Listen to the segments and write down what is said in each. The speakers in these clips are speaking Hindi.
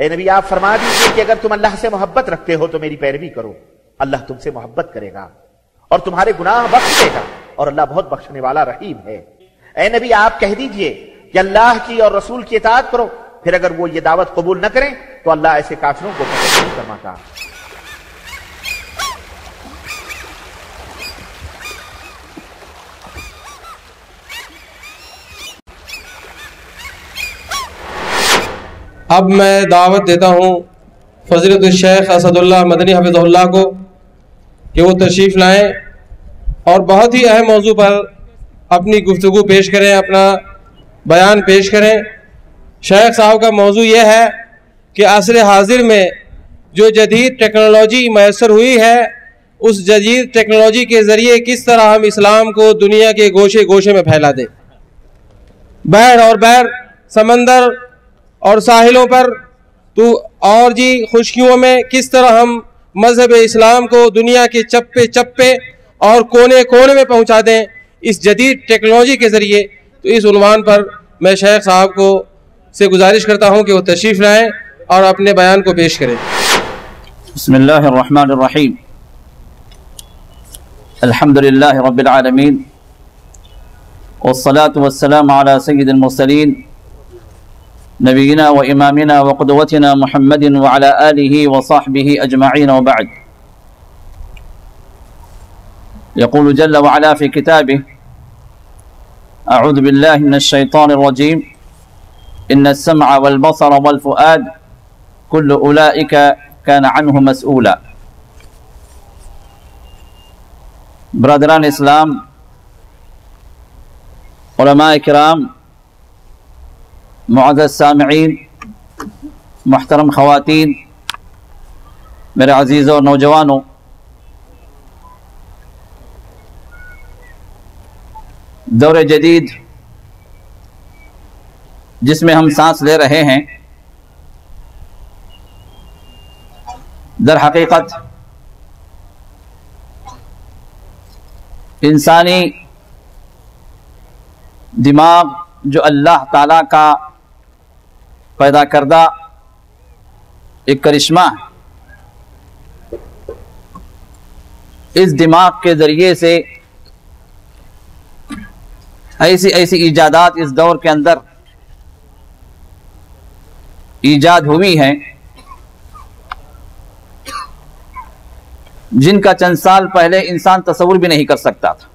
ए नबी आप फरमा दीजिए कि अगर तुम अल्लाह से मोहब्बत रखते हो तो मेरी पैरवी करो, अल्लाह तुमसे मोहब्बत करेगा और तुम्हारे गुनाह बख्श देगा और अल्लाह बहुत बख्शने वाला रहीम है। ए नबी आप कह दीजिए कि अल्लाह की और रसूल की इताअत करो, फिर अगर वो ये दावत कबूल न करें तो अल्लाह ऐसे काफिरों को पसंद नहीं फरमाता। अब मैं दावत देता हूँ फज़ीलत शेख असदुल्लाह मदनी हफ़िज़हुल्लाह को कि वो तशरीफ़ लाएँ और बहुत ही अहम मौजू पर अपनी गुफ्तगू पेश करें, अपना बयान पेश करें। शेख साहब का मौजू ये है कि असर हाजिर में जो जदीद टेक्नोलॉजी मैसर हुई है, उस जदीद टेक्नोलॉजी के ज़रिए किस तरह हम इस्लाम को दुनिया के गोशे गोशे में फैला दें। बहर और बैर, समंदर और साहिलों पर तो और जी खुशकियों में किस तरह हम मज़हब इस्लाम को दुनिया के चप्पे चप्पे और कोने कोने में पहुंचा दें इस जदीद टेक्नोलॉजी के ज़रिए। तो इस उन्वान पर मैं शेख साहब को से गुजारिश करता हूं कि वो तशरीफ़ लाएँ और अपने बयान को पेश करें। बिस्मिल्लाहिर्रहमानिर्रहीम। अल्हम्दुलिल्लाहि रब्बिल आलमीन वस्सलातु वस्सलामु अला सय्यिदिल मुरसलीन नबीना व इमामिना व क़ुदवतिना मुहम्मदिन व अला आलिहि व सहबिहि अजमईन व बअद। यक़ूलु जल्ल व अला फ़ी किताबिहि अऊज़ु बिल्लाहि मिनश शैतानिर रजीम इन्नस समअ वल बसर वल फ़ुआद कुल्लु उलाइका कान अन्हु मसऊला। ब्रदरान इस्लाम, उलमाए किराम, मुअज़्ज़ज़ सामिईन, मुहतरम ख़वातीन, मेरे अज़ीज़ों और नौजवानों, दौर जदीद जिसमें हम सांस ले रहे हैं, दर हकीकत इंसानी दिमाग जो अल्लाह ताला का पैदा करदा एक करिश्मा है, इस दिमाग के ज़रिए से ऐसी ऐसी ईजादात इस दौर के अंदर ईजाद हुई हैं जिनका चंद साल पहले इंसान तसव्वुर भी नहीं कर सकता था।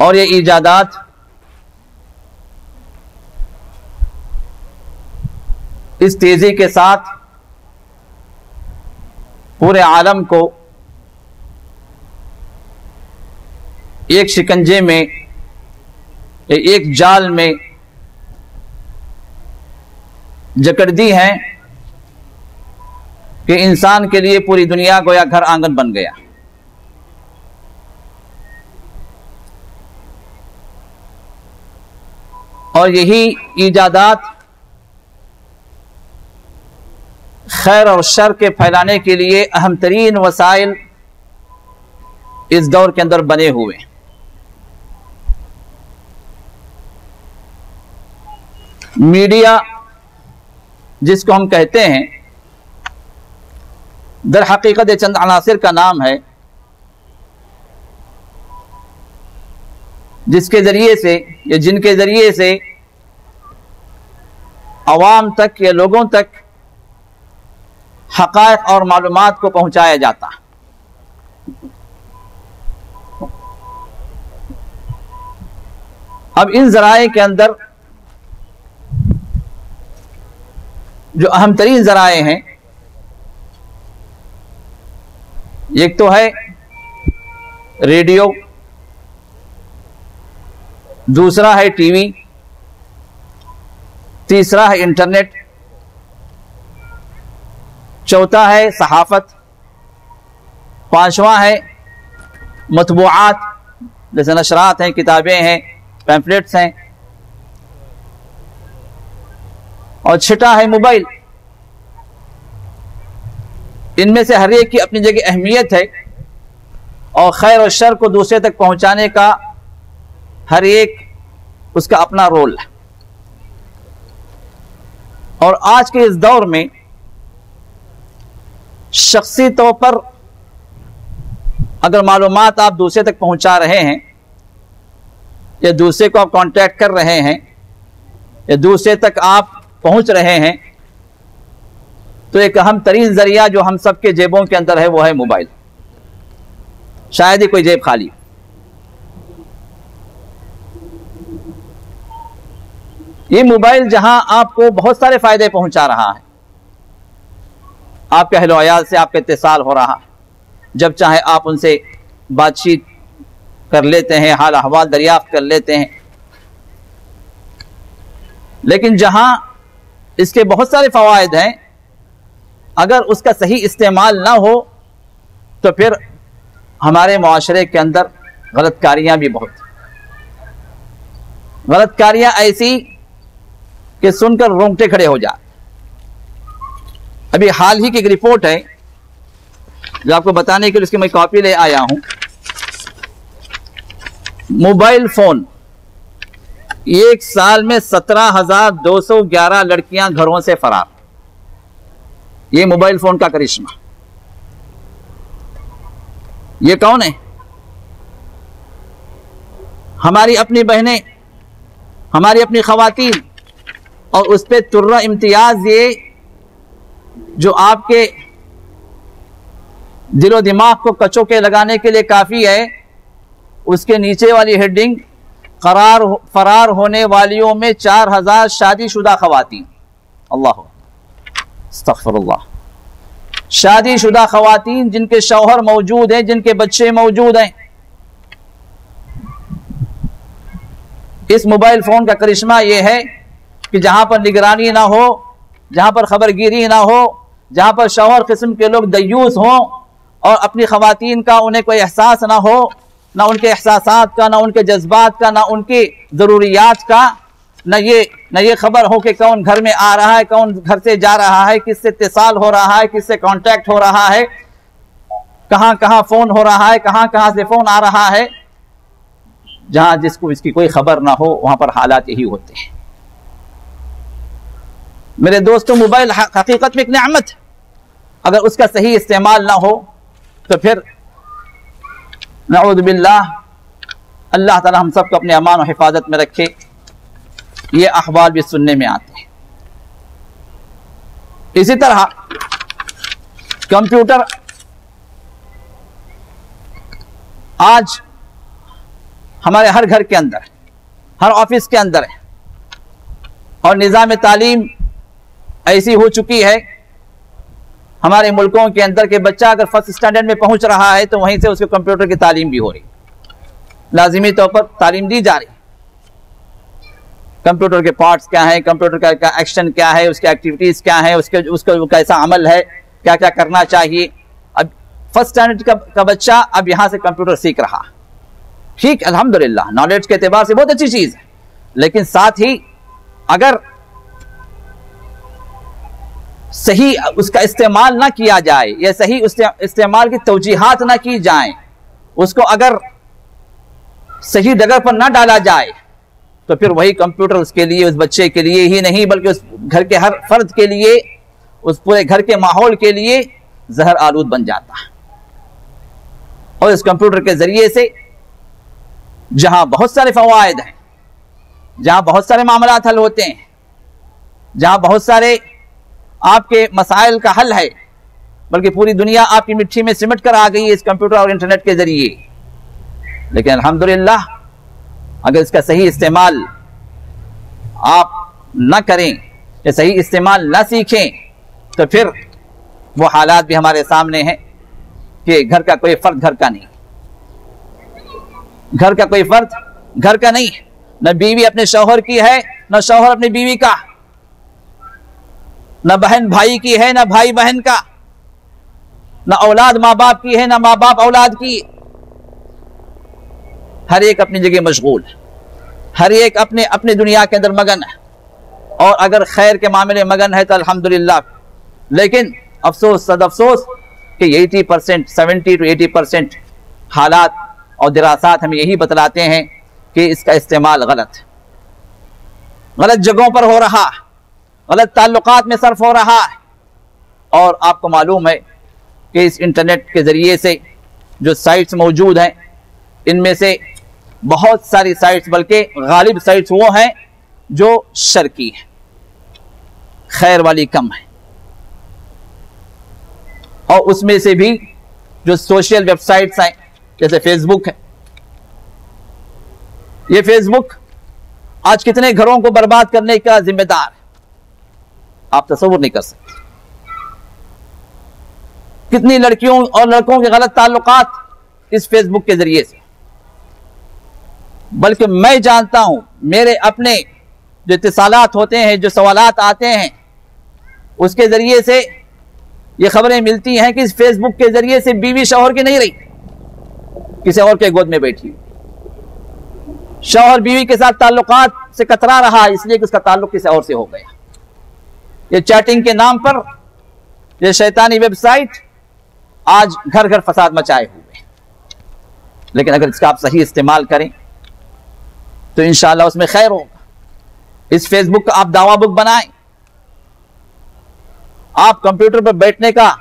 और ये ईजादात इस तेजी के साथ पूरे आलम को एक शिकंजे में, एक जाल में जकड़ दी हैं कि इंसान के लिए पूरी दुनिया गोया घर आंगन बन गया। और यही ईजादात खैर और शर के फैलाने के लिए अहम तरीन वसाइल इस दौर के अंदर बने हुए। मीडिया जिसको हम कहते हैं, दर हकीकत चंद अनासिर का नाम है जिसके जरिए से या जिनके जरिए से अवाम तक या लोगों तक हक़ाइक़ और मालूमात को पहुंचाया जाता। अब इन ज़राए के अंदर जो अहम तरीन ज़राए हैं, एक तो है रेडियो, दूसरा है टीवी, तीसरा है इंटरनेट, चौथा है सहाफ़त, पांचवा है मतबूआत जैसे नशरात हैं, किताबें हैं, पैम्फलेट्स हैं, और छठा है मोबाइल। इनमें से हर एक की अपनी जगह अहमियत है और खैर और शर को दूसरे तक पहुंचाने का हर एक उसका अपना रोल है। और आज के इस दौर में शख्सी तौर पर अगर मालूमात आप दूसरे तक पहुंचा रहे हैं या दूसरे को आप कांटेक्ट कर रहे हैं या दूसरे तक आप पहुंच रहे हैं, तो एक अहम तरीन जरिया जो हम सबके जेबों के अंदर है वो है मोबाइल। शायद ही कोई जेब खाली। ये मोबाइल जहां आपको बहुत सारे फायदे पहुंचा रहा है, आपके अहलो अयाल से आपका इत्तिसाल हो रहा है, जब चाहे आप उनसे बातचीत कर लेते हैं, हाल अहवाल दरियाफ्त कर लेते हैं। लेकिन जहां इसके बहुत सारे फवायद हैं, अगर उसका सही इस्तेमाल ना हो तो फिर हमारे मुआशरे के अंदर गलतकारियां भी बहुत, गलतकारियां ऐसी कि सुनकर रोंगटे खड़े हो जाए। अभी हाल ही की एक रिपोर्ट है जो आपको बताने के लिए उसकी मैं कॉपी ले आया हूं। मोबाइल फोन, एक साल में 17,211 लड़कियां घरों से फरार। ये मोबाइल फोन का करिश्मा। ये कौन है? हमारी अपनी बहनें, हमारी अपनी खवातीन, और उस पर तुर्रा इम्तियाज ये जो आपके दिलो दिमाग को कचो के लगाने के लिए काफी है, उसके नीचे वाली हेडिंग फरार होने वालियों में 4,000 शादीशुदा खवातीन। अल्लाह अस्तगफिरुल्लाह। शादीशुदा खवातीन जिनके शौहर मौजूद हैं, जिनके बच्चे मौजूद हैं। इस मोबाइल फोन का करिश्मा यह है कि जहां पर निगरानी ना हो, जहां पर खबरगिरी ना हो, जहां पर शौहर किस्म के लोग दयूस हों और अपनी खवातीन का उन्हें कोई एहसास ना हो, ना उनके एहसासात का, ना उनके जज्बात का, ना उनकी ज़रूरियात का, न ये खबर हो कि कौन घर में आ रहा है, कौन घर से जा रहा है, किससे इत्तिसाल हो रहा है, किससे कांटेक्ट हो रहा है, कहां कहां फोन हो रहा है, कहां कहां से फोन आ रहा है। जहां जिसको इसकी कोई खबर ना हो वहां पर हालात यही होते हैं। मेरे दोस्तों, मोबाइल हकीकत में एक नेमत है। अगर उसका सही इस्तेमाल ना हो तो फिर नऊज़ बिल्लाह, अल्लाह ताला हम सबको अपने अमान और हिफाजत में रखे। ये अहवाल भी सुनने में आते हैं। इसी तरह कंप्यूटर आज हमारे हर घर के अंदर, हर ऑफिस के अंदर है, और निज़ाम तालीम ऐसी हो चुकी है हमारे मुल्कों के अंदर के बच्चा अगर फर्स्ट स्टैंडर्ड में पहुंच रहा है तो वहीं से उसको कंप्यूटर की तालीम भी हो रही, लाजिमी तौर पर तालीम दी जा रही। कंप्यूटर के पार्ट्स क्या हैं, कंप्यूटर का एक्शन क्या है, उसकी एक्टिविटीज क्या है, उसका कैसा अमल है, क्या क्या करना चाहिए। अब फर्स्ट स्टैंडर्ड का बच्चा अब यहां से कंप्यूटर सीख रहा, ठीक, अल्हम्दुलिल्लाह, नॉलेज के एतबार से बहुत अच्छी चीज है, लेकिन साथ ही अगर सही उसका इस्तेमाल ना किया जाए या सही इस्तेमाल की तौजीहात ना की जाए, उसको अगर सही जगह पर ना डाला जाए, तो फिर वही कंप्यूटर उसके लिए, उस बच्चे के लिए ही नहीं बल्कि उस घर के हर फर्द के लिए, उस पूरे घर के माहौल के लिए जहर आलूद बन जाता है। और इस कंप्यूटर के जरिए से जहां बहुत सारे फवायद हैं, जहां बहुत सारे मामलात हल होते हैं, जहां बहुत सारे आपके मसाइल का हल है, बल्कि पूरी दुनिया आपकी मिट्टी में सिमट कर आ गई है इस कंप्यूटर और इंटरनेट के जरिए, लेकिन अल्हम्दुलिल्लाह अगर इसका सही इस्तेमाल आप न करें या सही इस्तेमाल न सीखें, तो फिर वो हालात भी हमारे सामने हैं कि घर का कोई फर्द घर का नहीं, घर का कोई फर्द घर का नहीं, न बीवी अपने शौहर की है, न शौहर अपनी बीवी का, न बहन भाई की है, न भाई बहन का, न औलाद माँ बाप की है, न माँ बाप औलाद की। हर एक अपनी जगह मशगूल, हर एक अपने अपने दुनिया के अंदर मगन है, और अगर खैर के मामले मगन है तो अल्हम्दुलिल्लाह, लेकिन अफसोस सद अफसोस कि 80%, 70 to 80% हालात और दरासात हमें यही बतलाते हैं कि इसका इस्तेमाल गलत जगहों पर हो रहा, गलत ताल्लुकात में सर्फ हो रहा है। और आपको मालूम है कि इस इंटरनेट के ज़रिए से जो साइट्स मौजूद हैं, इनमें से बहुत सारी साइट्स, बल्कि गालिब साइट्स वो हैं जो शर की हैं, खैर वाली कम है। और उसमें से भी जो सोशल वेबसाइट्स हैं, जैसे फेसबुक है, ये फेसबुक आज कितने घरों को बर्बाद करने का जिम्मेदार है, आप तसव्वुर नहीं कर सकते। कितनी लड़कियों और लड़कों के गलत ताल्लुकात इस फेसबुक के जरिए से, बल्कि मैं जानता हूं, मेरे अपने जो इत्तिसालात होते हैं, जो सवालात आते हैं, उसके जरिए से ये खबरें मिलती हैं कि इस फेसबुक के जरिए से बीवी शौहर की नहीं रही, किसी और के गोद में बैठी, शौहर बीवी के साथ ताल्लुकात से कतरा रहा इसलिए कि उसका ताल्लुक किसी और से हो गया। ये चैटिंग के नाम पर ये शैतानी वेबसाइट आज घर घर फसाद मचाए हुए, लेकिन अगर इसका आप सही इस्तेमाल करें तो इंशाअल्लाह उसमें खैर होगा। इस फेसबुक का आप दावा बुक बनाएं, आप कंप्यूटर पर बैठने का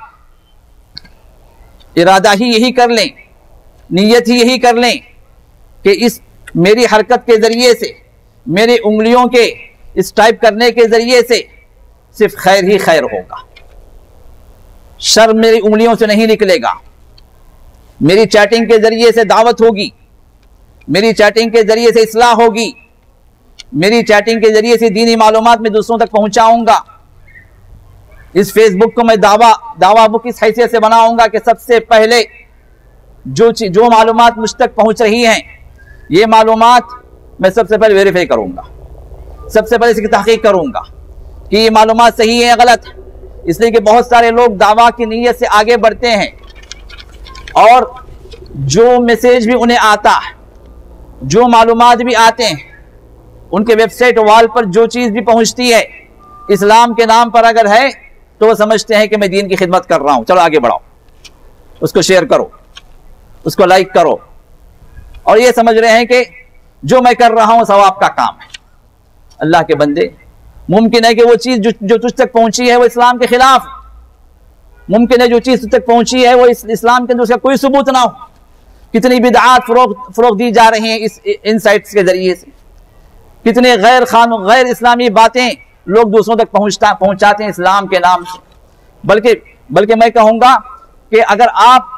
इरादा ही यही कर लें, नीयत ही यही कर लें कि इस मेरी हरकत के जरिए से, मेरी उंगलियों के इस टाइप करने के जरिए से सिर्फ खैर ही खैर होगा, शर मेरी उंगलियों से नहीं निकलेगा। मेरी चैटिंग के जरिए से दावत होगी, मेरी चैटिंग के जरिए से इस्लाह होगी, मेरी चैटिंग के जरिए से दीनी मालूमात में दूसरों तक पहुंचाऊंगा। इस फेसबुक को मैं दावा बुक इस हैसियत से बनाऊंगा कि सबसे पहले जो मालूमात मुझ तक पहुंच रही हैं, ये मालूमात मैं सबसे पहले वेरीफाई करूंगा, सबसे पहले इसकी तहकीक करूंगा कि ये मालूमात सही है या गलत है। इसलिए कि बहुत सारे लोग दावा की नीयत से आगे बढ़ते हैं और जो मैसेज भी उन्हें आता है, जो मालूमात भी आते हैं, उनके वेबसाइट वॉल पर जो चीज़ भी पहुंचती है इस्लाम के नाम पर अगर है तो वो समझते हैं कि मैं दीन की खिदमत कर रहा हूं, चलो आगे बढ़ाओ, उसको शेयर करो, उसको लाइक करो, और ये समझ रहे हैं कि जो मैं कर रहा हूं सवाब का काम है। अल्लाह के बंदे, मुमकिन है कि वो चीज़ जो तुझ तक पहुंची है वो इस्लाम के खिलाफ, मुमकिन है जो चीज़ तुझ तक पहुंची है वो इस्लाम के अंदर उसका कोई सबूत ना हो। कितनी बिदआत फरोग दी जा रही हैं इन साइट्स के जरिए से, कितने गैर इस्लामी बातें लोग दूसरों तक पहुंचाते हैं इस्लाम के नाम से। बल्कि मैं कहूंगा कि अगर आप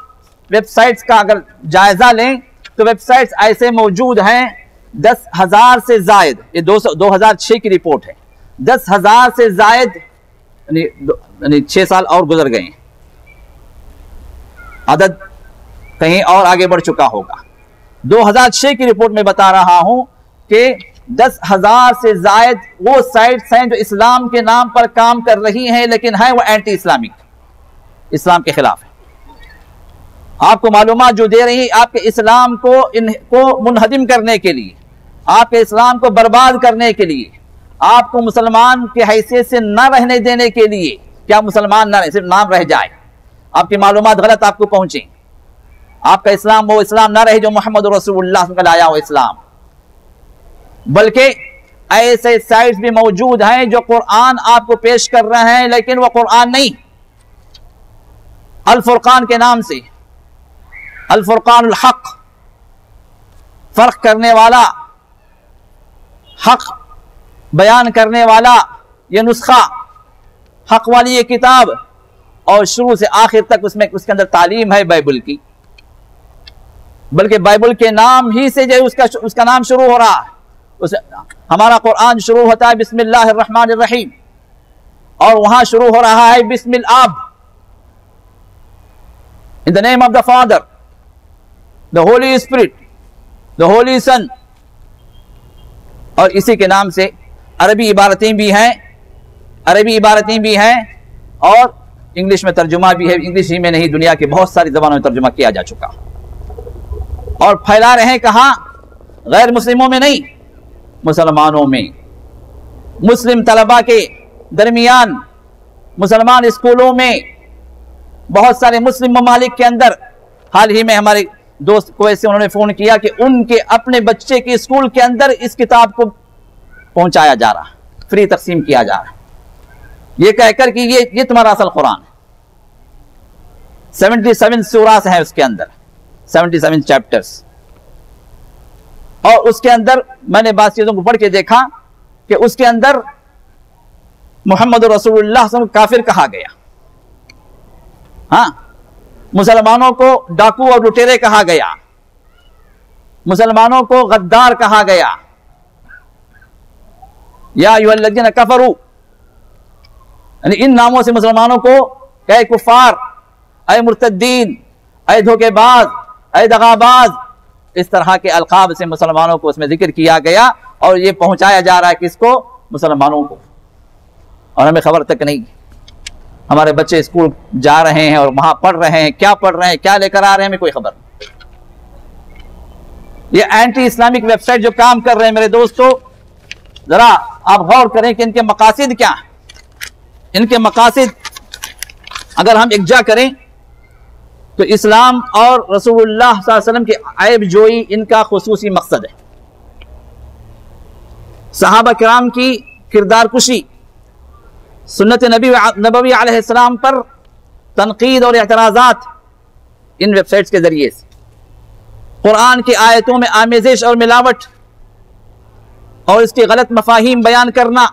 वेबसाइट्स का अगर जायजा लें तो वेबसाइट्स ऐसे मौजूद हैं 10,000 से जायद, ये 2006 की रिपोर्ट है, 10,000 से जायद, यानी 6 साल और गुजर गए, अदद कहीं और आगे बढ़ चुका होगा। 2006 की रिपोर्ट में बता रहा हूं कि 10,000 से जायद वो साइट्स हैं जो इस्लाम के नाम पर काम कर रही हैं, लेकिन है वो एंटी इस्लामिक, इस्लाम के खिलाफ है। आपको मालूमात जो दे रही आपके इस्लाम को इनको मुनहदिम करने के लिए, आपके इस्लाम को बर्बाद करने के लिए, आपको मुसलमान की हैसियत से न रहने देने के लिए। क्या मुसलमान न रहे, सिर्फ नाम रह जाए, आपकी मालूमात गलत आपको पहुंचे, आपका इस्लाम वो इस्लाम ना रहे जो मोहम्मद रसूलुल्लाह का लाया हो इस्लाम। बल्कि ऐसे साइट्स भी मौजूद हैं जो कुरान आपको पेश कर रहे हैं, लेकिन वो कुरान नहीं, अल फुरकान के नाम से, अल फुरकानुल हक, फर्क करने वाला, हक बयान करने वाला ये नुस्खा, हक वाली ये किताब, और शुरू से आखिर तक उसमें उसके अंदर तालीम है बाइबल की। बल्कि बाइबल के नाम ही से जो उसका नाम शुरू हो रहा है। हमारा कुरान शुरू होता है बिस्मिल्लाहिर रहमानिर रहीम, और वहां शुरू हो रहा है बिस्मिल आब, in the name of the father, the holy spirit, the holy son. और इसी के नाम से अरबी इबारतें भी हैं, और इंग्लिश में तर्जुमा भी है। इंग्लिश ही में नहीं, दुनिया की बहुत सारी जबानों में तर्जुमा किया जा चुका, और फैला रहे हैं कहां? गैर मुस्लिमों में नहीं, मुसलमानों में, मुस्लिम तलबा के दरमियान, मुसलमान स्कूलों में, बहुत सारे मुस्लिम ममालिक के अंदर। हाल ही में हमारे दोस्त को ऐसे उन्होंने फोन किया कि उनके अपने बच्चे के स्कूल के अंदर इस किताब को पहुंचाया जा रहा, फ्री तकसीम किया जा रहा, ये कहकर कि ये तुम्हारा असल कुरान है। 77 सूरास हैं उसके अंदर, 77 चैप्टर्स। और उसके अंदर मैंने बात चीजों को पढ़ के देखा कि उसके अंदर मोहम्मद रसूलुल्लाह को काफिर कहा गया, हाँ, मुसलमानों को डाकू और लुटेरे कहा गया, मुसलमानों को गद्दार कहा गया, या अय्युहल्लज़ीना कफरू, यानी इन नामों से मुसलमानों को कहे कुफार, ऐ मुर्तद्दीन, ऐ धोखेबाज, ऐ दगाबाज, इस तरह के अलकाब से मुसलमानों को उसमें जिक्र किया गया। और ये पहुंचाया जा रहा है किसको? मुसलमानों को, और हमें खबर तक नहीं। हमारे बच्चे स्कूल जा रहे हैं और वहां पढ़ रहे हैं, क्या पढ़ रहे हैं, क्या लेकर आ रहे हैं, हमें कोई खबर नहीं। ये एंटी इस्लामिक वेबसाइट जो काम कर रहे हैं मेरे दोस्तों, जरा आप गौर करें कि इनके मकासिद क्या है। इनके मकासिद अगर हम इकजा करें तो इस्लाम और रसूलुल्लाह सल्लल्लाहु अलैहि वसल्लम की ऐब जोई इनका खुसूसी मकसद है। सहाबा किराम की किरदार कुशी, सुन्नत नबवी अलैहिस्सलाम पर तनकीद और एतराज़ात इन वेबसाइट्स के जरिए से, कुरान की आयतों में आमेजिश और मिलावट और इसकी गलत मफाहीम बयान करना,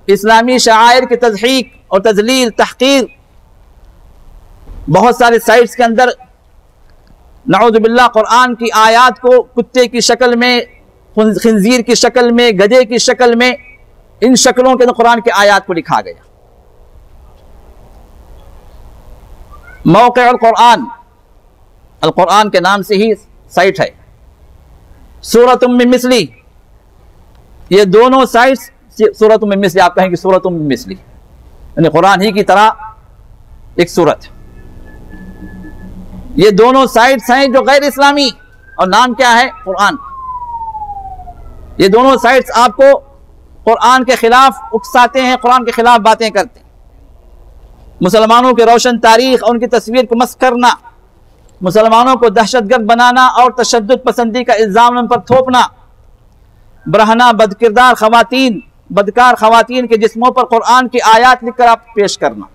इस्लामी शआइर की तज़हीक और तजलील तहकीर। बहुत सारे साइट्स के अंदर नऊज़ु बिल्लाह कुरान की आयात को कुत्ते की शक्ल में, खिंजीर की शक्ल में, गधे की शक्ल में, इन शक्लों के अंदर कुरान की आयात को लिखा गया। मौक़े अल कुरान, अल कुरान के नाम से ही साइट है। सूरतुम मिन मिस्ली, ये दोनों साइट्स, सूरतुम मिन मिस्ली आप कहेंगे सूरतुम मिन मिस्ली, यानी कुरान ही की तरह एक सूरत। ये दोनों साइट्स हैं जो गैर इस्लामी, और नाम क्या है? कुरान। ये दोनों साइट्स आपको कुरान के खिलाफ उकसाते हैं, कुरान के खिलाफ बातें करते हैं। मुसलमानों के रोशन तारीख और उनकी तस्वीर को मस्ख़ करना, मुसलमानों को दहशतगर्द बनाना और तशद्दुद पसंदी का इल्जाम उन पर थोपना, बरहना बदकिरदार खवातीन, बदकार खवातीन के जिस्मों पर कुरान की आयात लिखकर आप पेश करना,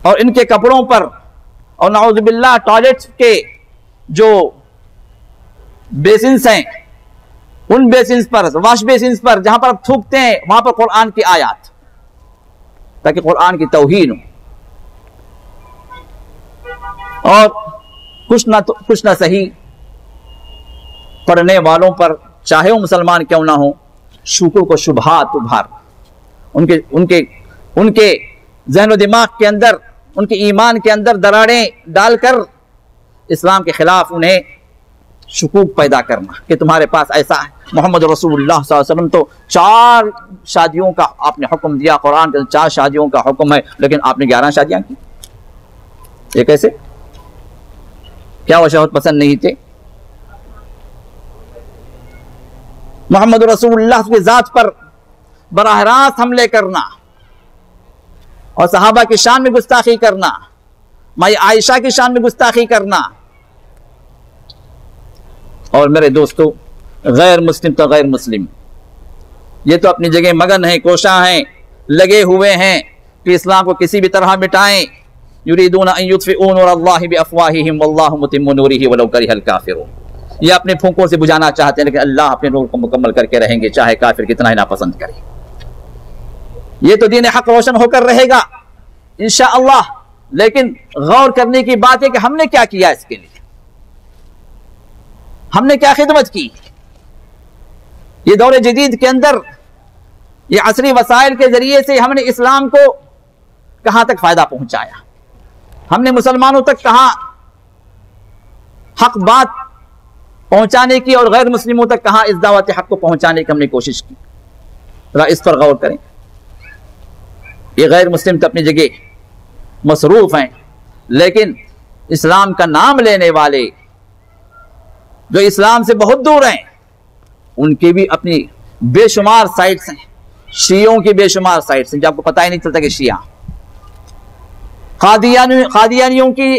और इनके कपड़ों पर, और नऊज़ु बिल्लाह टॉयलेट्स के जो बेसिन्स हैं, उन बेसिन्स पर, वॉश बेसिन्स पर जहां पर आप थूकते हैं, वहां पर कुरान की आयात, ताकि कुरान की तौहीन हो। और कुछ ना सही पढ़ने वालों पर, चाहे वो मुसलमान क्यों ना हो, शुक्र को शुबहात उभार, उनके उनके उनके ज़हन व दिमाग के अंदर, उनके ईमान के अंदर दरारें डालकर इस्लाम के खिलाफ उन्हें शुकूक पैदा करना कि तुम्हारे पास ऐसा है। मोहम्मद रसूलुल्लाह सल्लल्लाहु अलैहि वसल्लम तो 4 शादियों का आपने हुक्म दिया, कुरान के 4 शादियों का हुक्म है, लेकिन आपने 11 शादियां की। ये कैसे? क्या वो शहवत पसंद नहीं थे? मोहम्मद रसूलुल्लाह की जात पर बराह रास्त हमले करना और सहाबा की शान में गुस्ताखी करना, माई आयशा की शान में गुस्ताखी करना। और मेरे दोस्तों, गैर मुस्लिम तो गैर मुस्लिम, ये तो अपनी जगह मगन है, कोशा हैं, लगे हुए हैं कि इस्लाम को किसी भी तरह मिटाएं। युरीदून अन युत्फिऊ नूरल्लाहि बिअफ़वाहिहिम वल्लाहु मुतिम्मु नूरिही वलौ करिहल काफ़िरून। ये अपने फूंकों से बुझाना चाहते हैं, लेकिन अल्लाह अपने नूर को मुकम्मल करके रहेंगे, चाहे काफिर कितना ही नापसंद करे। ये तो दीन हक रोशन होकर रहेगा इंशाअल्लाह। लेकिन गौर करने की बात है कि हमने क्या किया इसके लिए, हमने क्या खिदमत की। ये दौर जदीद के अंदर ये असरी वसाइल के जरिए से हमने इस्लाम को कहां तक फायदा पहुंचाया, हमने मुसलमानों तक कहां हक बात पहुंचाने की और गैर मुस्लिमों तक कहां इस दावत हक को पहुंचाने की हमने कोशिश की। जरा इस पर गौर करें। ये गैर मुस्लिम तो अपनी जगह मसरूफ हैं, लेकिन इस्लाम का नाम लेने वाले जो इस्लाम से बहुत दूर हैं, उनकी भी अपनी बेशुमार साइट्स हैं। शियों की बेशुमार साइट्स हैं, जो आपको पता ही नहीं चलता कि शिया। कादियानियों की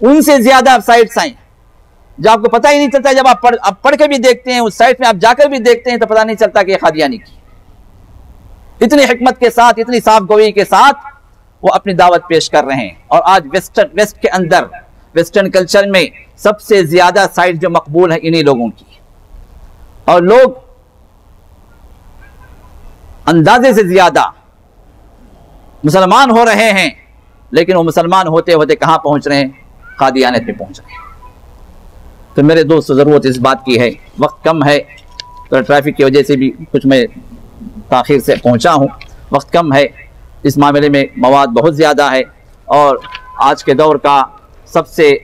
उनसे ज्यादा साइट्स हैं, जो आपको पता ही नहीं चलता। जब आप पढ़ के भी देखते हैं, उस साइट में आप जाकर भी देखते हैं, तो पता नहीं चलता कि ये कादियानी की। इतनी हिकमत के साथ, इतनी साफ गोई के साथ वो अपनी दावत पेश कर रहे हैं। और आज वेस्ट के अंदर, वेस्टर्न कल्चर में सबसे ज्यादा साइट जो मकबूल है इन्हीं लोगों की। और लोग अंदाजे से ज्यादा मुसलमान हो रहे हैं, लेकिन वो मुसलमान होते होते कहां पहुंच रहे हैं? कादियानियत में पहुंच रहे हैं। तो मेरे दोस्त, जरूरत इस बात की है, वक्त कम है, तो ट्रैफिक की वजह से भी कुछ मैं ताखिर से पहुंचा हूं, वक्त कम है, इस मामले में मवाद बहुत ज़्यादा है। और आज के दौर का सबसे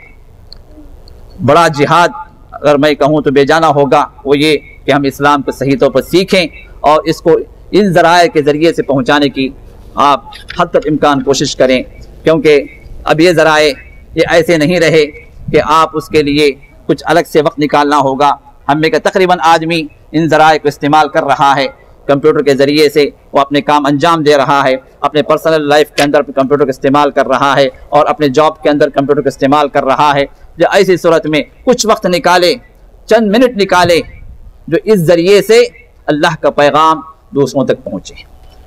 बड़ा जिहाद अगर मैं कहूँ तो बेजाना होगा, वो ये कि हम इस्लाम को सही तौर पर सीखें और इसको इन ज़राए के ज़रिए से पहुँचाने की आप हद तक इम्कान कोशिश करें। क्योंकि अब ये ज़राए ये ऐसे नहीं रहे कि आप उसके लिए कुछ अलग से वक्त निकालना होगा। हमें का तकरीबन आदमी इन ज़राए को इस्तेमाल कर रहा है, कंप्यूटर के ज़रिए से वो अपने काम अंजाम दे रहा है, अपने पर्सनल लाइफ के अंदर कंप्यूटर का इस्तेमाल कर रहा है और अपने जॉब के अंदर कंप्यूटर का इस्तेमाल कर रहा है। जो ऐसी सूरत में कुछ वक्त निकाले, चंद मिनट निकाले, जो इस ज़रिए से अल्लाह का पैगाम दूसरों तक पहुँचे,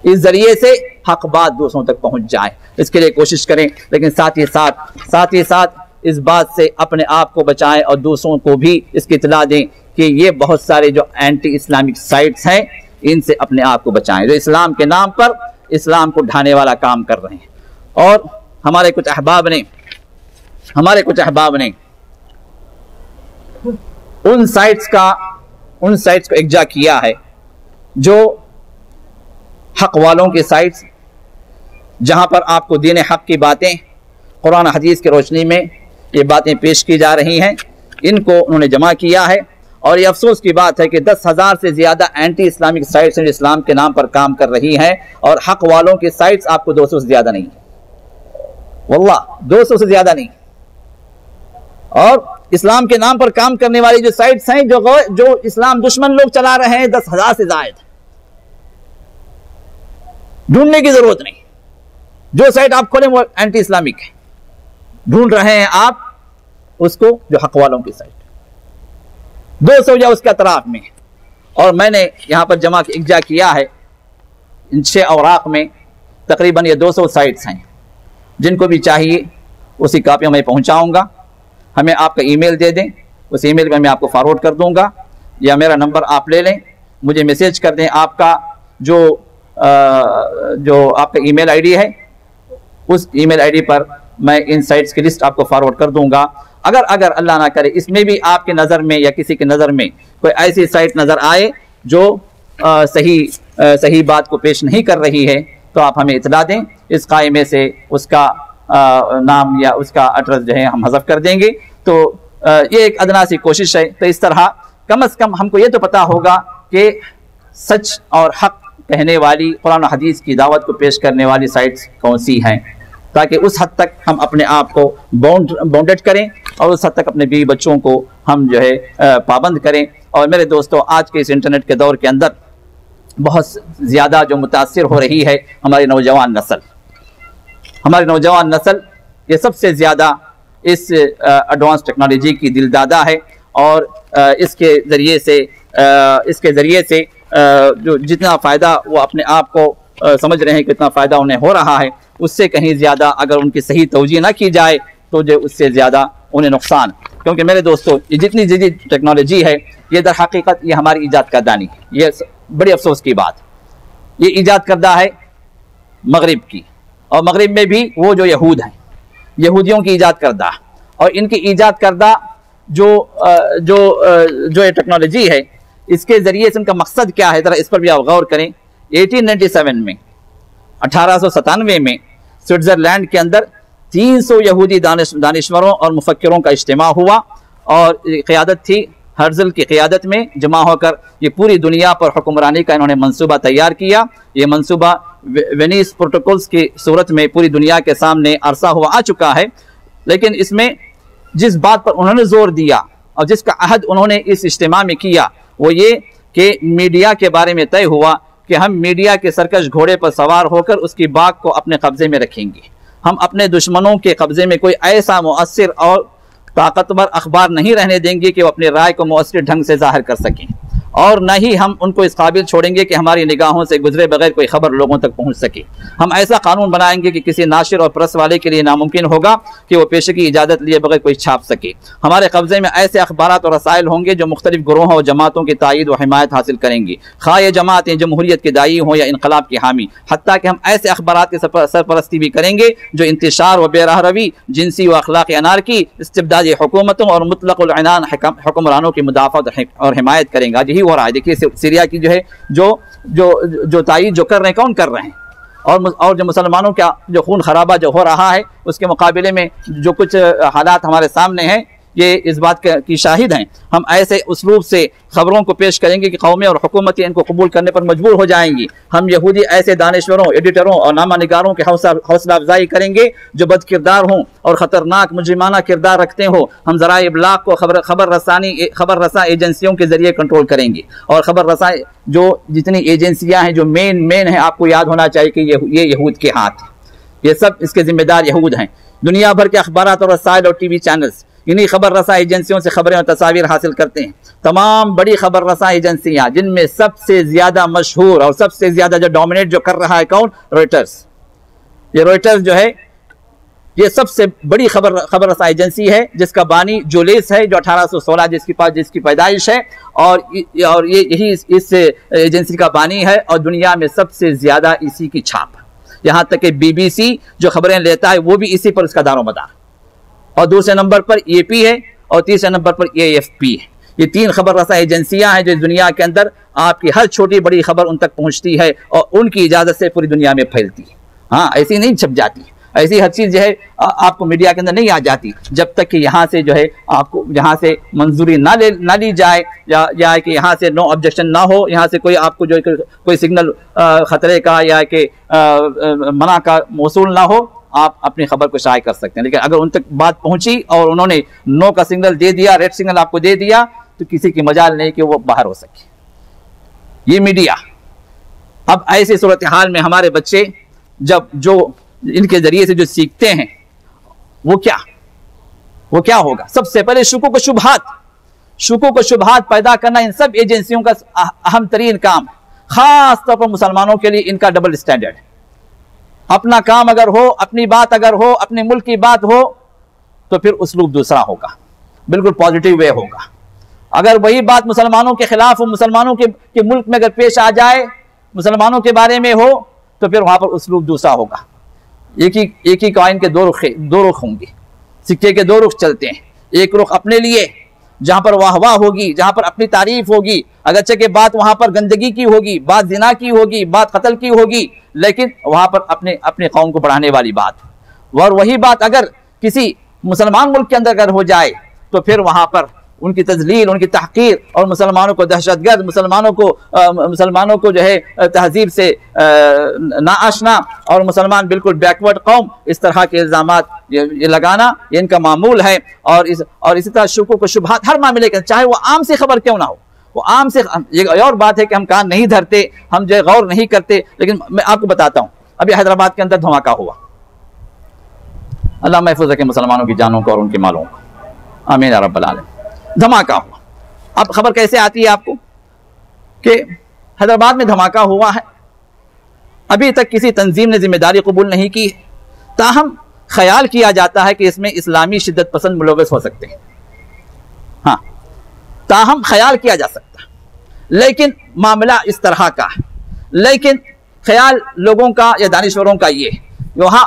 इस ज़रिए से हक बात दूसरों तक पहुँच जाए, इसके लिए कोशिश करें। लेकिन साथ ही साथ इस बात से अपने आप को बचाएं और दूसरों को भी इसकी इत्तला दें कि ये बहुत सारे जो एंटी इस्लामिक साइट्स हैं, इनसे अपने आप को बचाएं, जो इस्लाम के नाम पर इस्लाम को ढाने वाला काम कर रहे हैं। और हमारे कुछ अहबाब ने उन साइट्स को इकजा किया है जो हक वालों की साइट्स, जहां पर आपको दीन हक की बातें कुरान हदीस की रोशनी में ये बातें पेश की जा रही हैं, इनको उन्होंने जमा किया है। और ये अफसोस की बात है कि 10,000 से ज़्यादा एंटी इस्लामिक साइट्स हैं जो इस्लाम के नाम पर काम कर रही हैं, और हक वालों की साइट्स आपको 200 से ज़्यादा नहीं, वल्लाह 200 से ज़्यादा नहीं। और इस्लाम के नाम पर काम करने वाली जो साइट्स हैं जो इस्लाम दुश्मन लोग चला रहे हैं, 10,000 से ज़ायद। ढूंढने की जरूरत नहीं, जो साइट आप खोलें वो एंटी इस्लामिक है। ढूंढ रहे हैं आप उसको जो हक वालों की साइट, 200 या उसके अतराफ में। और मैंने यहां पर जमा इकजा किया है इन 6 औराक में, तकरीबन ये 200 साइट्स हैं। जिनको भी चाहिए उसी कापियों में पहुंचाऊंगा। हमें आपका ईमेल दे दें, उस ईमेल में मैं आपको फॉरवर्ड कर दूंगा, या मेरा नंबर आप ले लें, मुझे मैसेज कर दें आपका जो आपका ईमेल आईडी है, उस ईमेल आईडी पर मैं इन साइट्स की लिस्ट आपको फॉरवर्ड कर दूंगा। अगर अल्लाह ना करे इसमें भी आपके नज़र में या किसी की नज़र में कोई ऐसी साइट नज़र आए जो सही बात को पेश नहीं कर रही है, तो आप हमें इतला दें। इस कायमे से उसका नाम या उसका एड्रेस जो है हम हज़फ कर देंगे। तो ये एक अदना सी कोशिश है। तो इस तरह कम से कम हमको ये तो पता होगा कि सच और हक कहने वाली कुरान और हदीस की दावत को पेश करने वाली साइट्स कौन सी हैं, ताकि उस हद तक हम अपने आप को बाउंडेड करें और उस हद तक अपने बीवी बच्चों को हम जो है पाबंद करें। और मेरे दोस्तों, आज के इस इंटरनेट के दौर के अंदर बहुत ज़्यादा जो मुतासिर हो रही है हमारी नौजवान नस्ल, हमारी नौजवान नस्ल ये सबसे ज़्यादा इस एडवांस टेक्नोलॉजी की दिलदादा है। और इसके ज़रिए से जो जितना फ़ायदा वो अपने आप को समझ रहे हैं कितना फ़ायदा उन्हें हो रहा है, उससे कहीं ज़्यादा अगर उनकी सही तवजीह ना की जाए तो जो उससे ज़्यादा उन्हें नुकसान। क्योंकि मेरे दोस्तों, ये जितनी जदीद टेक्नोलॉजी है ये दर हकीकत ये हमारी ईजाद करदा नहीं, ये बड़ी अफसोस की बात, ये ईजाद करदा है मगरिब की, और मगरिब में भी वो जो यहूद हैं, यहूदियों की ईजाद करदा, और इनकी ईजाद करदा जो टेक्नोलॉजी है इसके ज़रिए से उनका मकसद क्या है, ज़रा इस पर भी आप गौर करें। 1897 में 1897 में स्विट्ज़रलैंड के अंदर 300 यहूदी दानिश्वरों और मुफक्किरों का इज्तिमा हुआ, और क़यादत थी हर्ज़ल की क़यादत में जमा होकर ये पूरी दुनिया पर हुक्मरानी का इन्होंने मंसूबा तैयार किया। ये मंसूबा वेनिस प्रोटोकॉल्स की सूरत में पूरी दुनिया के सामने अरसा हुआ आ चुका है। लेकिन इसमें जिस बात पर उन्होंने जोर दिया और जिसका अहद उन्होंने इस इज्तिमा में किया वो ये कि मीडिया के बारे में तय हुआ कि हम मीडिया के सरकश घोड़े पर सवार होकर उसकी बाग को अपने कब्जे में रखेंगे। हम अपने दुश्मनों के कब्जे में कोई ऐसा मुअस्सिर और ताकतवर अखबार नहीं रहने देंगे कि वो अपनी राय को मुअस्सिर ढंग से जाहिर कर सकें, और न ही हम उनको इस काबिल छोड़ेंगे कि हमारी निगाहों से गुजरे बगैर कोई खबर लोगों तक पहुंच सके। हम ऐसा कानून बनाएंगे कि किसी नाशिर और प्रेस वाले के लिए नामुमकिन होगा कि वो पेशे की इजाज़त लिए बगैर कोई छाप सके। हमारे कब्जे में ऐसे अखबारात और रसायल होंगे जो मुख्तलिफ ग्रोहों और जमातों की तायद व हिमायत हासिल करेंगी, खा ये जमातें जमहूरियत के दाई हों या इनकलाब की हामी। हत्ता कि हम ऐसे अखबारात की सरपरस्ती भी करेंगे जो इंतशार व बेराहरवी, जिनसी व अखलाक़ी अनारकी, इस्तिबदादी हुकूमतों और मुतलक़ुल इनान हुक्मरानों की मुदाफ़अत और हिमायत करेंगे। आज यही हो रहा है। देखिए सीरिया की जो है जो तायीद जो कर रहे हैं, कौन कर रहे हैं, और जो मुसलमानों का जो खून खराबा जो हो रहा है उसके मुकाबले में जो कुछ हालात हमारे सामने हैं ये इस बात की शाहिद हैं। हम ऐसे उसलूब से खबरों को पेश करेंगे कि कौमें और हुकूमतें इनको कबूल करने पर मजबूर हो जाएंगी। हम यहूदी ऐसे दानिश्वरों, एडिटरों और नामा निगारों के हौसला अफजाई करेंगे जो बद किरदार हों और ख़तरनाक मुजरिमाना किरदार रखते हों। हम ज़राए इब्लाग को खबर रसा एजेंसियों के ज़रिए कंट्रोल करेंगे, और खबर रसा जो जितनी एजेंसियाँ हैं जो मेन है, आपको याद होना चाहिए कि ये यहूद के हाथ, ये सब इसके ज़िम्मेदार यहूद हैं। दुनिया भर के अखबारात और रसायल और TV चैनल्स इन्हीं खबर रसा एजेंसियों से खबरें और तस्वीर हासिल करते हैं। तमाम बड़ी खबर रसा एजेंसियां, जिनमें सबसे ज़्यादा मशहूर और सबसे ज़्यादा जो डोमिनेट जो कर रहा है कौन, रॉयटर्स। ये रॉयटर्स जो है ये सबसे बड़ी खबर रसा एजेंसी है, जिसका बानी जोलेस है, जो 1816 जिसकी पैदाइश है, और यही इस एजेंसी का बानी है, और दुनिया में सबसे ज़्यादा इसी की छाप। यहाँ तक कि BBC जो खबरें लेता है वो भी इसी पर उसका दारोमदार, और दूसरे नंबर पर AP है, और तीसरे नंबर पर AFP है। ये 3 खबर रसा एजेंसियां हैं जो दुनिया के अंदर आपकी हर छोटी बड़ी खबर उन तक पहुंचती है और उनकी इजाज़त से पूरी दुनिया में फैलती है। हाँ, ऐसी नहीं छप जाती, ऐसी हर चीज़ जो है आपको मीडिया के अंदर नहीं आ जाती जब तक कि यहाँ से जो है आपको यहाँ से मंजूरी ना ली जाए, या कि यहाँ से नो ऑब्जेक्शन ना हो, यहाँ से कोई आपको जो कोई सिग्नल ख़तरे का या कि मना का मौसूल ना हो, आप अपनी खबर को शाये कर सकते हैं। लेकिन अगर उन तक बात पहुंची और उन्होंने नो का सिग्नल दे दिया, रेड सिग्नल आपको दे दिया, तो किसी की मजाल नहीं कि वो बाहर हो सके। ये मीडिया अब ऐसी सूरत हाल में हमारे बच्चे जब जो इनके जरिए से जो सीखते हैं वो क्या होगा। सबसे पहले शुको को शुबहात पैदा करना इन सब एजेंसियों का अहम तरीन काम, खास तौर पर मुसलमानों के लिए इनका डबल स्टैंडर्ड। अपना काम अगर हो, अपनी बात अगर हो, अपने मुल्क की बात हो, तो फिर उसलूब दूसरा होगा, बिल्कुल पॉजिटिव वे होगा। अगर वही बात मुसलमानों के खिलाफ हो, मुसलमानों के मुल्क में अगर पेश आ जाए, मुसलमानों के बारे में हो, तो फिर वहां पर उसलूब दूसरा होगा। एक ही कॉइन के दो रुख होंगे, सिक्के के 2 रुख चलते हैं। एक रुख अपने लिए जहां पर वाह होगी, जहां पर अपनी तारीफ होगी, अगरचे के बात वहां पर गंदगी की होगी, बात जिना की होगी, बात कत्ल की होगी, लेकिन वहां पर अपने कौम को बढ़ाने वाली बात। और वही बात अगर किसी मुसलमान मुल्क के अंदर अगर हो जाए तो फिर वहां पर उनकी तजलील, उनकी तहकीर और मुसलमानों को दहशतगर्द, मुसलमानों को जो है तहजीब से नाआशना और मुसलमान बिल्कुल बैकवर्ड कौम, इस तरह के इल्ज़ामात ये लगाना ये इनका मामूल है। और इसी तरह शुकूक व शुबहात हर मामले के, चाहे वो आम सी खबर क्यों ना हो, वो आम से, ये और बात है कि हम कान नहीं धरते, हम जो गौर नहीं करते। लेकिन मैं आपको बताता हूँ, अभी हैदराबाद के अंदर धमाका हुआ, अल्लाह महफूज रखे मुसलमानों की जानों को और उनके मालों को, आमीन या रब्बल आलमीन। धमाका हुआ, अब खबर कैसे आती है आपको कि हैदराबाद में धमाका हुआ है, अभी तक किसी तंजीम ने जिम्मेदारी कबूल नहीं की, ताहम ख्याल किया जाता है कि इसमें इस्लामी शिद्दत पसंद मुलव्वस हो सकते हैं। हाँ, ताहम ख्याल किया जा सकता है, लेकिन मामला इस तरह का है। लेकिन ख्याल लोगों का या दानिश्वरों का ये, वहां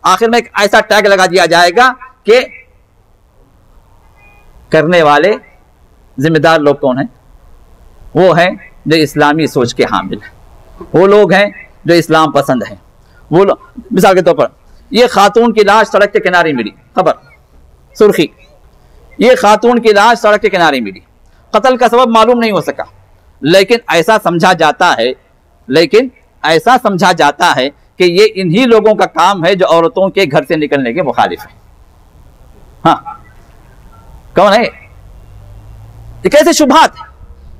आखिर में एक ऐसा टैग लगा दिया जाएगा कि करने वाले जिम्मेदार लोग कौन हैं? वो हैं जो इस्लामी सोच के हामिल हैं, वो लोग हैं जो इस्लाम पसंद हैं, वो लोग। मिसाल के तौर पर ये खातून की लाश सड़क के किनारे मिली, खबर सुर्खी, ये खातून की लाश सड़क के किनारे मिली, कत्ल का सबब मालूम नहीं हो सका, लेकिन ऐसा समझा जाता है कि ये इन्हीं लोगों का काम है जो औरतों के घर से निकलने के मुखालिफ है। हाँ, कौन है ये? कैसे शुबहात,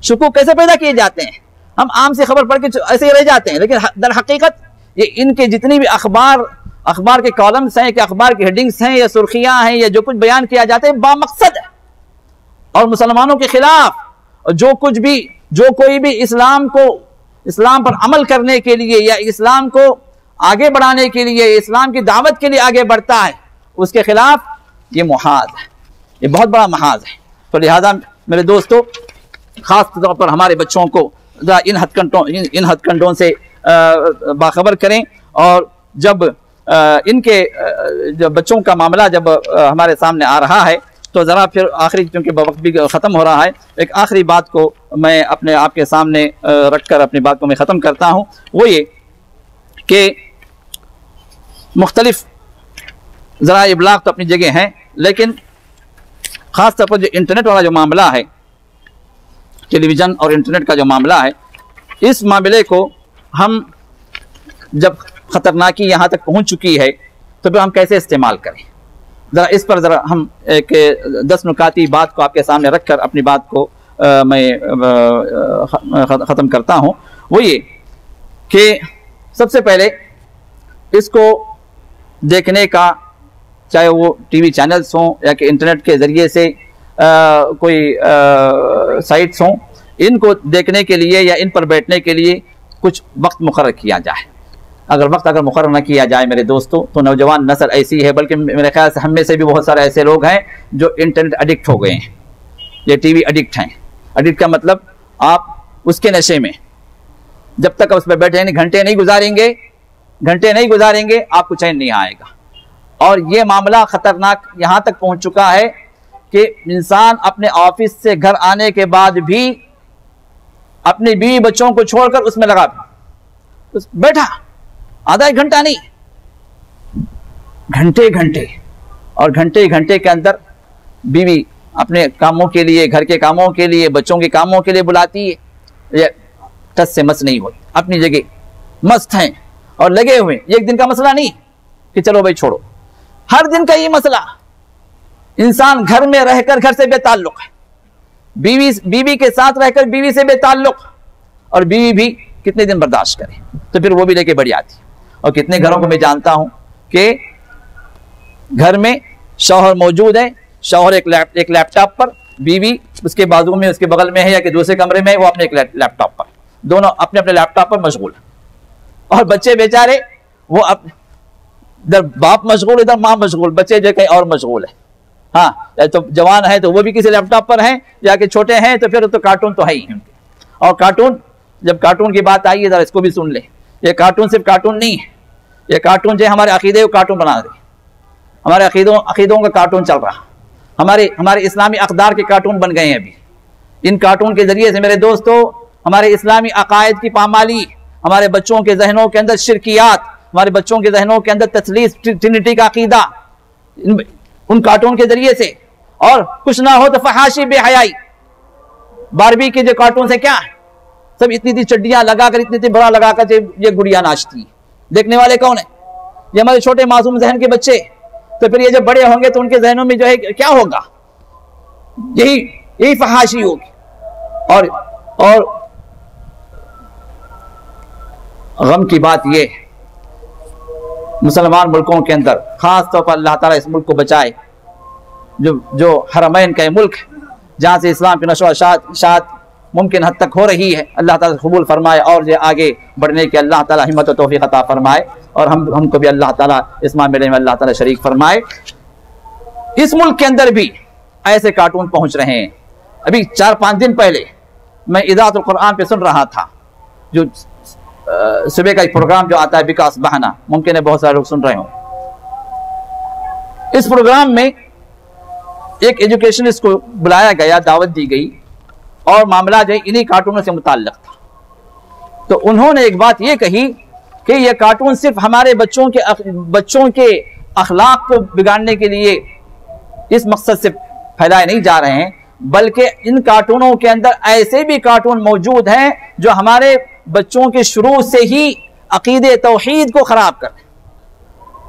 शुकूक कैसे पैदा किए जाते हैं? हम आम से खबर पढ़ के ऐसे ही रह जाते हैं, लेकिन दर हकीकत ये इनके जितनी भी अखबार के कॉलम्स हैं, कि अखबार की हेडिंग्स हैं या सुर्खियां हैं या जो कुछ बयान किया जाता है, बामकसद है और मुसलमानों के खिलाफ। जो कोई भी इस्लाम पर अमल करने के लिए या इस्लाम को आगे बढ़ाने के लिए, इस्लाम की दावत के लिए आगे बढ़ता है, उसके खिलाफ ये मुहाज है, ये बहुत बड़ा महाज है। तो लिहाजा मेरे दोस्तों, खास तौर पर हमारे बच्चों को इन हथकंडों से बाखबर करें। और जब बच्चों का मामला जब हमारे सामने आ रहा है, तो ज़रा फिर आखिरी, क्योंकि वक्त भी ख़त्म हो रहा है, एक आखिरी बात को मैं अपने आपके सामने रखकर अपनी बात को मैं ख़त्म करता हूँ। वो ये कि मुख्तलिफ ज़रा इब्लाग तो अपनी जगह हैं, लेकिन ख़ास तौर पर जो इंटरनेट वाला जो मामला है, टेलीविज़न और इंटरनेट का जो मामला है, इस मामले को हम जब ख़तरनाकी यहाँ तक पहुँच चुकी है, तो फिर हम कैसे इस्तेमाल करें? ज़रा इस पर ज़रा हम एक 10 नुकाती बात को आपके सामने रखकर अपनी बात को मैं ख़त्म करता हूँ। वो ये कि सबसे पहले इसको देखने का, चाहे वो टीवी चैनल्स हों या कि इंटरनेट के ज़रिए से कोई साइट्स हों, इनको देखने के लिए या इन पर बैठने के लिए कुछ वक्त मुकर्रर किया जाए। अगर मुकर्रर न किया जाए मेरे दोस्तों, तो नौजवान नस्ल ऐसी है, बल्कि मेरे ख्याल से हम में से भी बहुत सारे ऐसे लोग हैं जो इंटरनेट एडिक्ट हो गए हैं, ये टीवी एडिक्ट हैं। एडिक्ट का मतलब आप उसके नशे में जब तक उस पर बैठे नहीं, घंटे नहीं गुजारेंगे आपको चैन नहीं आएगा। और ये मामला ख़तरनाक यहाँ तक पहुँच चुका है कि इंसान अपने ऑफिस से घर आने के बाद भी अपनी बीवी बच्चों को छोड़कर उसमें लगा बैठा, आधा एक घंटा नहीं, घंटे के अंदर बीवी अपने कामों के लिए, घर के कामों के लिए, बच्चों के कामों के लिए बुलाती है, ये टस से मस नहीं होती, अपनी जगह मस्त हैं और लगे हुए। एक दिन का मसला नहीं कि चलो भाई छोड़ो, हर दिन का ये मसला। इंसान घर में रहकर घर से बेताल्लुक है, बीवी के साथ रहकर बीवी से बेताल्लुक, और बीवी भी कितने दिन बर्दाश्त करे, तो फिर वो भी लेके बढ़ जाती। और कितने घरों को मैं जानता हूं कि घर में शौहर मौजूद है, शौहर एक लैपटॉप पर, बीवी उसके बाजू में, उसके बगल में है या कि दूसरे कमरे में, वो अपने एक लैपटॉप पर, दोनों अपने अपने लैपटॉप पर मशगूल है। और बच्चे बेचारे वो इधर बाप मशगूल, इधर माँ मशगूल, बच्चे जो कहीं और मशगूल है। हाँ, तो जवान है तो वो भी किसी लैपटॉप पर हैं, या कि छोटे हैं तो फिर तो कार्टून तो है ही उनके। और कार्टून, जब कार्टून की बात आई है, जरा इसको भी सुन ले, ये कार्टून सिर्फ कार्टून नहीं है, ये कार्टून जो हमारे अकीदे को कार्टून बना दे, हमारे अकीदों का कार्टून चल रहा, हमारे इस्लामी अक़दार के कार्टून बन गए हैं अभी। इन कार्टून के जरिए से मेरे दोस्तों हमारे इस्लामी अकायद की पामाली, हमारे बच्चों के जहनों के अंदर शिरकियात, हमारे बच्चों के जहनों के अंदर तस्लीस ट्रिनिटी का अकीदा, उन कार्टून के जरिए से और कुछ ना हो तो फहाशी बेहयाई। बारबी के जो कार्टून है क्या है, सब इतनी इतनी चड्डियां लगाकर इतनी बड़ा लगाकर ये गुड़िया नाचती है। देखने वाले कौन है? ये हमारे छोटे मासूम जहन के बच्चे। तो फिर ये जब बड़े होंगे तो उनके जहनों में जो है क्या होगा? यही फहाशी होगी। और गम की बात ये, मुसलमान मुल्कों के अंदर खास तौर पर अल्लाह ताला इस मुल्क को बचाए, जो हरमैन का मुल्क जहाँ से इस्लाम की नशो शात मुमकिन हद तक हो रही है, अल्लाह ताला कबूल फरमाए और ये आगे बढ़ने के अल्लाह ताला हिम्मत और तौफीक अता फरमाए और हमको भी अल्लाह ताला इस मामले में अल्लाह ताला शरीक फरमाए। इस मुल्क के अंदर भी ऐसे कार्टून पहुंच रहे हैं। अभी 4-5 दिन पहले मैं इदाअतुल कुरान पे सुन रहा था, जो सुबह का एक प्रोग्राम जो आता है विकास बहाना, मुमकिन है बहुत सारे लोग सुन रहे हो। इस प्रोग्राम में एक एजुकेशनिस्ट को बुलाया गया, दावत दी गई और मामला जो है इन्हीं कार्टूनों से मुताल्लिक था। तो उन्होंने एक बात यह कही कि यह कार्टून सिर्फ हमारे बच्चों के अखलाक को बिगाड़ने के लिए इस मकसद से फैलाए नहीं जा रहे हैं, बल्कि इन कार्टूनों के अंदर ऐसे भी कार्टून मौजूद हैं जो हमारे बच्चों के शुरू से ही अकीदे तौहीद को खराब कर रहे हैं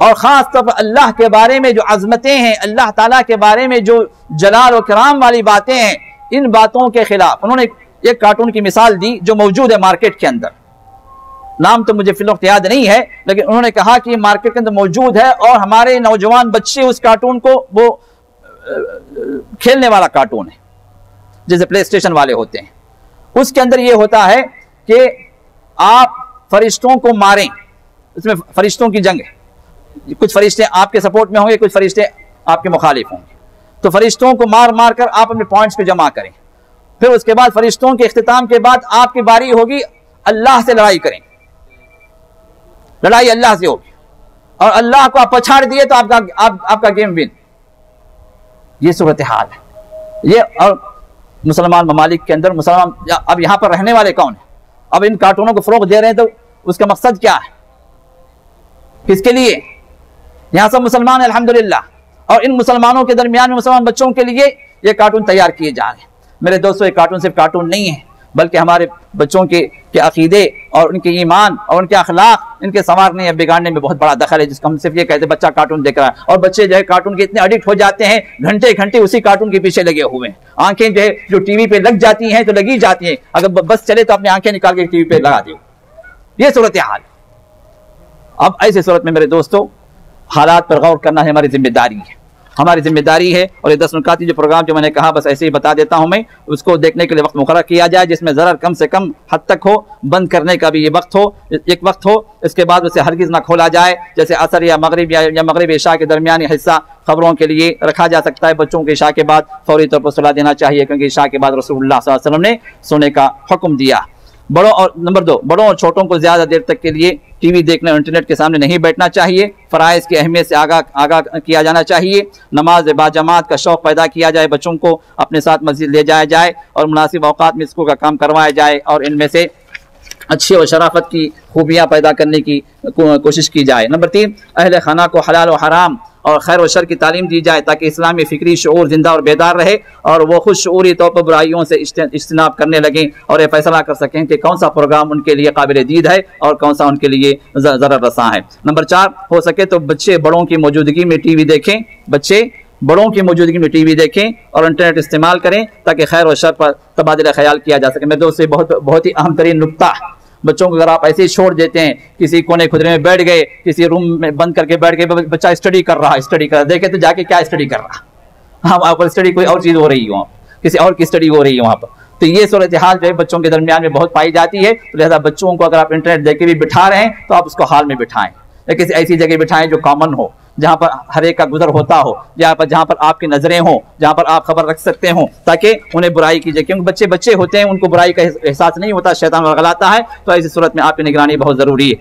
और ख़ास तौर पर अल्लाह के बारे में जो अज़मतें हैं, अल्लाह ताला के बारे में जो जलाल और किराम वाली बातें हैं, इन बातों के खिलाफ उन्होंने एक कार्टून की मिसाल दी जो मौजूद है मार्केट के अंदर। नाम तो मुझे फिलवक्त याद नहीं है, लेकिन उन्होंने कहा कि मार्केट के अंदर मौजूद है और हमारे नौजवान बच्चे उस कार्टून को वो खेलने वाला कार्टून है जैसे प्ले स्टेशन वाले होते हैं। उसके अंदर ये होता है कि आप फरिश्तों को मारें, इसमें फरिश्तों की जंग है। कुछ फरिश्ते आपके सपोर्ट में होंगे, कुछ फरिश्ते आपके मुखालिफ होंगे। तो फरिश्तों को मार मार कर आप अपने पॉइंट्स को जमा करें। फिर उसके बाद फरिश्तों के इख्तिताम के बाद आपकी बारी होगी अल्लाह से लड़ाई करें। लड़ाई अल्लाह से होगी और अल्लाह को आप पछाड़ दिए तो आपका गेम विन। ये सूरत हाल है ये। और मुसलमान ममालिक के अंदर मुसलमान अब यहां पर रहने वाले कौन है? अब इन कार्टूनों को फरोग दे रहे हैं तो उसका मकसद क्या है, किसके लिए? यहां सब मुसलमान अल्हम्दुलिल्लाह और इन मुसलमानों के दरमियान में मुसलमान बच्चों के लिए ये कार्टून तैयार किए जा रहे हैं। मेरे दोस्तों, ये कार्टून सिर्फ कार्टून नहीं है, बल्कि हमारे बच्चों के अकीदे और उनके ईमान और उनके अखलाक, इनके संवारने या बिगाड़ने में बहुत बड़ा दखल है, जिसको हम सिर्फ ये कहते हैं बच्चा कार्टून देख रहा है। और बच्चे जो है कार्टून के इतने एडिक्ट हो जाते हैं, घंटे घंटे उसी कार्टून के पीछे लगे हुए हैं। आंखें जो है जो टीवी पे लग जाती हैं तो लगी जाती हैं, अगर बस चले तो अपनी आंखें निकाल के टीवी पे लगा दो। ये सूरत हाल। अब ऐसी सूरत में मेरे दोस्तों हालात पर गौर करना है हमारी जिम्मेदारी है, हमारी जिम्मेदारी है। और ये 10 नुकाती जो प्रोग्राम जो मैंने कहा बस ऐसे ही बता देता हूं मैं, उसको देखने के लिए वक्त मुकर्रर किया जाए जिसमें ज़रर कम से कम हद तक हो, बंद करने का भी ये वक्त हो, एक वक्त हो, इसके बाद उसे हरगिज़ ना खोला जाए। जैसे असर या मगरिब या मगरिब इशा के दरमियान हिस्सा खबरों के लिए रखा जा सकता है। बच्चों के इशा के बाद फौरी तौर पर सुला देना चाहिए, क्योंकि इशा के बाद रसूलुल्लाह सल्लल्लाहु अलैहि वसल्लम ने सोने का हुक्म दिया। नंबर 2, बड़ों और छोटों को ज्यादा देर तक के लिए टीवी देखने और इंटरनेट के सामने नहीं बैठना चाहिए। फराइज की अहमियत से आगाह किया जाना चाहिए। नमाज बाजमात का शौक़ पैदा किया जाए, बच्चों को अपने साथ मस्जिद ले जाया जाए और मुनासिब औकात में स्कूल का काम करवाया जाए और इनमें से अच्छी और शराफत की खूबियाँ पैदा करने की कोशिश की जाए। नंबर 3, अहले खाना को हलाल और हराम और खैर व शर की तालीम दी जाए ताकि इस्लामी फ़िक्री शऊर जिंदा और बेदार रहे और वो खुद शऊरी तौर पर बुराइयों से इज्तनाब करने लगें और ये फैसला कर सकें कि कौन सा प्रोग्राम उनके लिए काबिल दीद है और कौन सा उनके लिए ज़रर रसा है। नंबर 4, हो सके तो बच्चे बड़ों की मौजूदगी में टीवी देखें, बच्चे बड़ों की मौजूदगी में टीवी देखें और इंटरनेट इस्तेमाल करें ताकि खैर व शर पर तबादला ख्याल किया जा सके। मेरे दोस्त से बहुत ही अहम तरीन नुक्ता, बच्चों को अगर आप ऐसे ही छोड़ देते हैं, किसी कोने खुदरे में बैठ गए, किसी रूम में बंद करके बैठ गए, बच्चा स्टडी कर रहा है, देखे तो जाके क्या स्टडी कर रहा, हाँ वहाँ पर स्टडी कोई और चीज़ हो रही है, किसी और की स्टडी हो रही है वहाँ पर। तो ये सूरत हाल जो है बच्चों के दरमियान में बहुत पाई जाती है। तो लिहाजा बच्चों को अगर आप इंटरनेट देके भी बिठा रहे हैं तो आप उसको हाल में बिठाएं या किसी ऐसी जगह बिठाएं जो कॉमन हो, जहाँ पर हर एक का गुजर होता हो, जहाँ पर आपकी नजरें हो, जहाँ पर आप खबर रख सकते हो ताकि उन्हें बुराई कीजिए, क्योंकि बच्चे होते हैं, उनको बुराई का एहसास नहीं होता, शैतान वरगलाता है। तो ऐसी सूरत में आपकी निगरानी बहुत जरूरी है।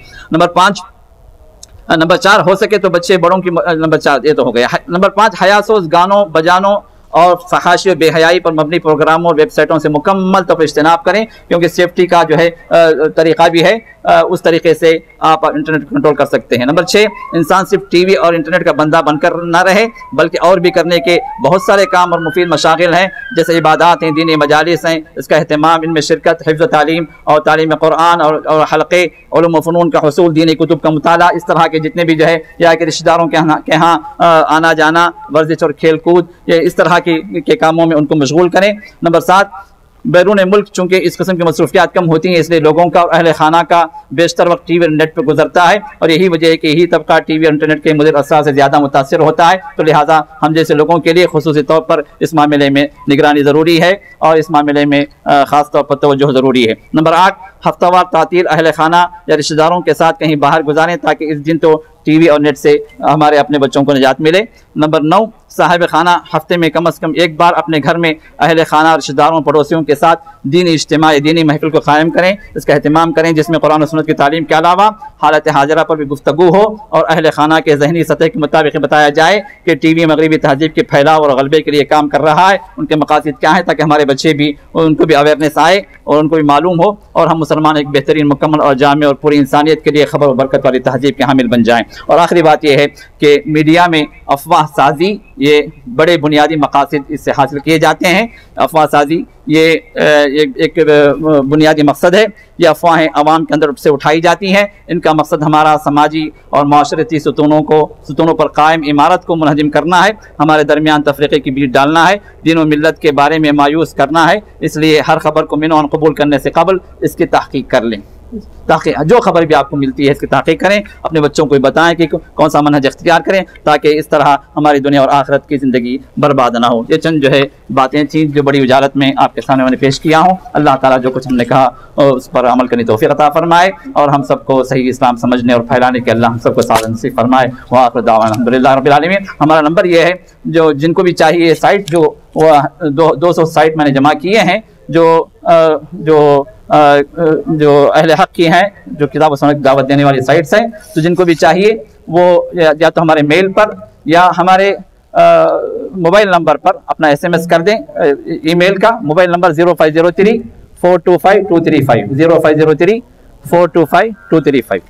नंबर 4, हो सके तो बच्चे बड़ों की, नंबर 4 ये तो हो गया। नंबर 5, हयासोज गानों बजानों और फहाशी बेहयाई पर मबनी प्रोग्रामों और वेबसाइटों से मुकम्मल तौर पर इज्तनाब करें, क्योंकि सेफ्टी का जो है तरीका भी है उस तरीके से आप इंटरनेट को कंट्रोल कर सकते हैं। नंबर 6, इंसान सिर्फ टीवी और इंटरनेट का बंदा बनकर ना रहे, बल्कि और भी करने के बहुत सारे काम और मुफीद मशागिल हैं, जैसे इबादत हैं, दीनी मजालिस हैं, इसका अहतमाम, इनमें शिरकत, हिफ्ज़ तालीम और तालीम कुरान और हल्क़े उलूम व फ़नून का हुसूल, दीनी कुतुब का मुताला, इस तरह के जितने भी जो है या कि रिश्तेदारों के यहाँ आना जाना, वर्जिश और खेल कूद, ये इस तरह के कामों में उनको मशगूल करें। नंबर 7, बैरून मुल्क चूंकि इस किस्म की मसरूफियात कम होती हैं, इसलिए लोगों का और अहल खाना का बेशतर वक्त टीवी और नेट पर गुजरता है, और यही वजह है कि यही तबका टीवी और इंटरनेट के मुज़िर असर से ज़्यादा मुतासर होता है। तो लिहाजा हम जैसे लोगों के लिए खुसूसी तौर पर इस मामले में निगरानी ज़रूरी है और इस मामले में ख़ास तौर पर तवज्जो ज़रूरी है। नंबर 8, हफ्तावार तातील अहल खाना या रिश्तेदारों के साथ कहीं बाहर गुजारें, ताकि इस दिन तो टीवी और नेट से हमारे अपने बच्चों को निजात मिले। नंबर 9, साहिब खाना हफ्ते में कम से कम एक बार अपने घर में अहल खाना, रिश्तेदारों, पड़ोसियों के साथ दीनी इज्तिमा, दीनी महफिल को कायम करें, इसका अहतमाम करें, जिसमें कुरान और सुन्नत की तालीम के अलावा हालत हाजरा पर भी गुफ्तगू हो और अहल खाना के जहनी सतह के मुताबिक बताया जाए कि टीवी मगरबी तहजीब के फैलाव और गलबे के लिए काम कर रहा है, उनके मकासद क्या है, ताकि हमारे बच्चे भी, उनको भी अवेयरनेस आए और उनको भी मालूम हो और हम मुसलमान एक बेहतरीन, मुकम्मल और जामे और पूरी इंसानियत के लिए खबर और बरकत वाली तहजीब के हामिल बन जाएँ। और आखिरी बात यह है कि मीडिया में अफवाह साजी, ये बड़े बुनियादी मकासद इससे हासिल किए जाते हैं। अफवाह साजी ये एक बुनियादी मकसद है। ये अफवाहें आवाम के अंदर से उठाई जाती हैं, इनका मकसद हमारा समाजी और माशरती सतूनों पर कायम इमारत को मुनहजिम करना है, हमारे दरमियान तफरीक़े की बीज डालना है, दीन व मिल्लत के बारे में मायूस करना है। इसलिए हर खबर को मिनो कबूल करने से कबल इसकी तहकीक कर लें, ताकि जो खबर भी आपको मिलती है इसकी तहकीक करें, अपने बच्चों को बताएं कि कौन सा मनहज इख्तियार करें, ताकि इस तरह हमारी दुनिया और आखिरत की ज़िंदगी बर्बाद ना हो। ये चंद जो है बातें थी जो बड़ी उजालत में आपके सामने मैंने पेश किया हूँ। अल्लाह ताला जो कुछ हमने कहा उस पर अमल करने की तौफीक अता फरमाए और हम सबको सही इस्लाम समझने और फैलाने के अल्लाह हम सबको साथ नसीब फरमाए। व आखिर दावाना अल्हम्दुलिल्लाह रब्बिल आलमीन। हमारा नंबर ये है, जो जिनको भी चाहिए साइट, जो 200 साइट मैंने जमा किए हैं, जो अहले हक की हैं, जो किताब सुन्नत की दावत देने वाली साइट्स हैं, तो जिनको भी चाहिए वो या तो हमारे मेल पर या हमारे मोबाइल नंबर पर अपना SMS कर दें। ईमेल का मोबाइल नंबर 0503 425 235 0503 425 235।